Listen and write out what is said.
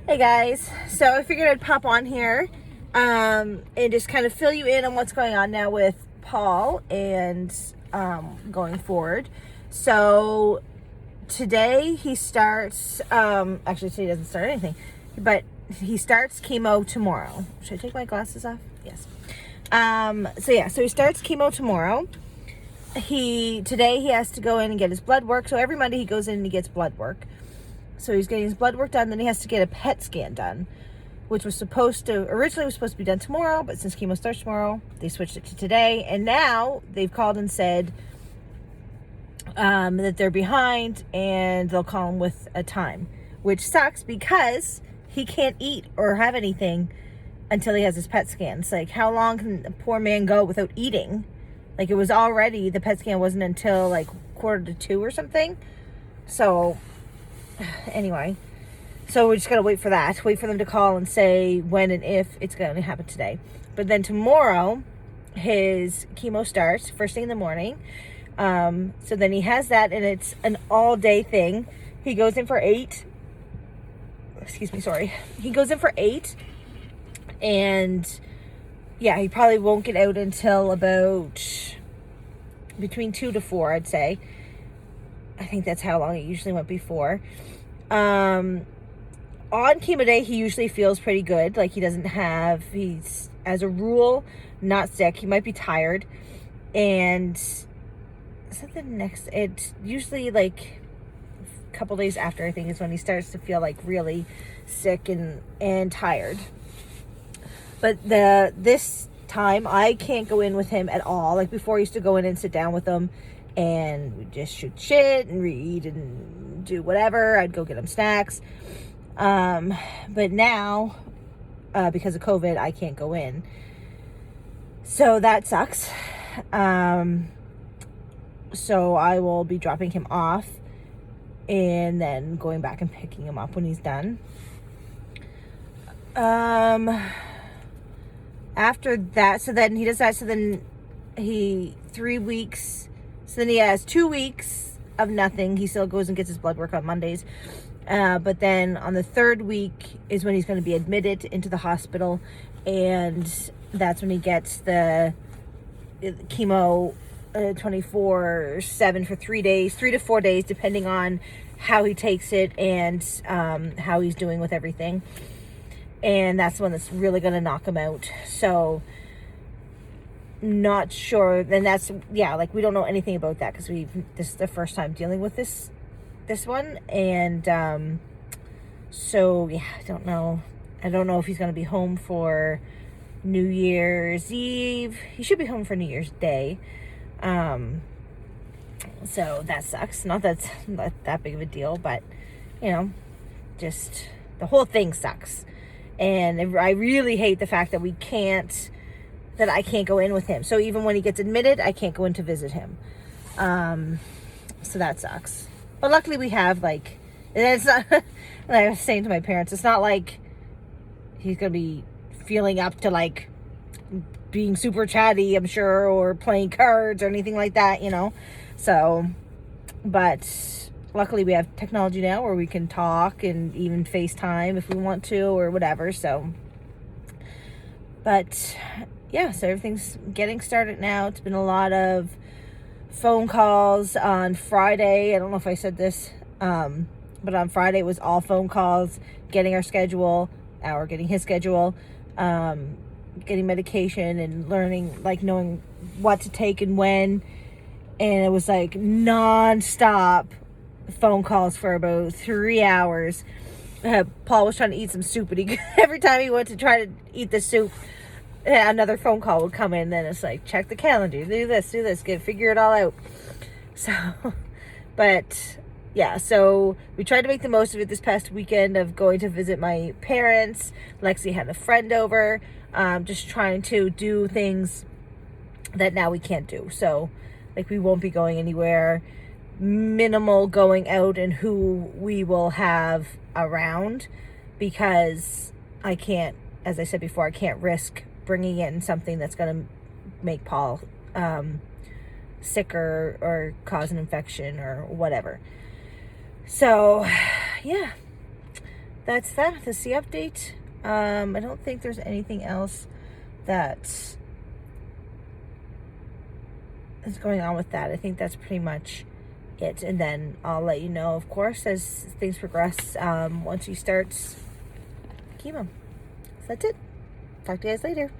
Hey guys, so I figured I'd pop on here and just kind of fill you in on what's going on now with Paul and going forward. So today he starts, actually today doesn't start anything, but he starts chemo tomorrow. Should I take my glasses off? Yes. So he starts chemo tomorrow. Today he has to go in and get his blood work. So every Monday he goes in and he gets blood work. So he's getting his blood work done, then he has to get a PET scan done, which was originally was supposed to be done tomorrow, but since chemo starts tomorrow, they switched it to today. And now they've called and said that they're behind and they'll call him with a time, which sucks because he can't eat or have anything until he has his PET scan. It's like, how long can a poor man go without eating? Like, the PET scan wasn't until like 1:45 or something. So anyway, so we just gotta wait for them to call and say when and if it's gonna happen today. But then tomorrow his chemo starts first thing in the morning. So then he has that, and it's an all-day thing. He goes in for 8. He goes in for 8, and yeah, he probably won't get out until about between 2 to 4, I'd say. I think that's how long it usually went before. On chemo day, he usually feels pretty good. Like, he's, as a rule, not sick. He might be tired. And it's usually like a couple days after, I think, is when he starts to feel like really sick and tired. But this time, I can't go in with him at all. Like, before, I used to go in and sit down with him, and we just shoot shit and read and do whatever. I'd go get him snacks. But now, because of COVID, I can't go in. So that sucks. So I will be dropping him off and then going back and picking him up when he's done. After that, so then he does that. So then he 3 weeks. So then he has 2 weeks of nothing. He still goes and gets his blood work on Mondays. But then on the 3rd week is when he's going to be admitted into the hospital. And that's when he gets the chemo 24/7 for 3 days, 3 to 4 days, depending on how he takes it and how he's doing with everything. And that's the one that's really going to knock him out. So not sure. Then we don't know anything about that because this is the first time dealing with this one. And so yeah, I don't know if he's going to be home for New Year's Eve. He should be home for New Year's Day. So that sucks. Not that big of a deal, but just the whole thing sucks. And I really hate the fact that I can't go in with him. So even when he gets admitted, I can't go in to visit him. So that sucks. But luckily we have, and it's not, like I was saying to my parents, it's not like he's going to be feeling up to, being super chatty, I'm sure, or playing cards or anything like that, So, but luckily we have technology now where we can talk and even FaceTime if we want to or whatever. So, but yeah, so everything's getting started now. It's been a lot of phone calls on Friday. I don't know if I said this, but on Friday it was all phone calls, getting our schedule, getting his schedule, getting medication and knowing what to take and when. And it was non-stop phone calls for about 3 hours. Paul was trying to eat some soup, and every time he went to try to eat the soup, another phone call would come in. Then it's like, check the calendar, do this, figure it all out. So, but yeah, so we tried to make the most of it this past weekend of going to visit my parents. Lexi had a friend over, just trying to do things that now we can't do. So, we won't be going anywhere. Minimal going out and who we will have around, because I can't, as I said before, I can't risk bringing in something that's going to make Paul sicker or cause an infection or whatever. So yeah, that's that. That's the update. I don't think there's anything else that is going on with that. I think that's pretty much it. And then I'll let you know, of course, as things progress, once he starts chemo. So that's it. Talk to you guys later.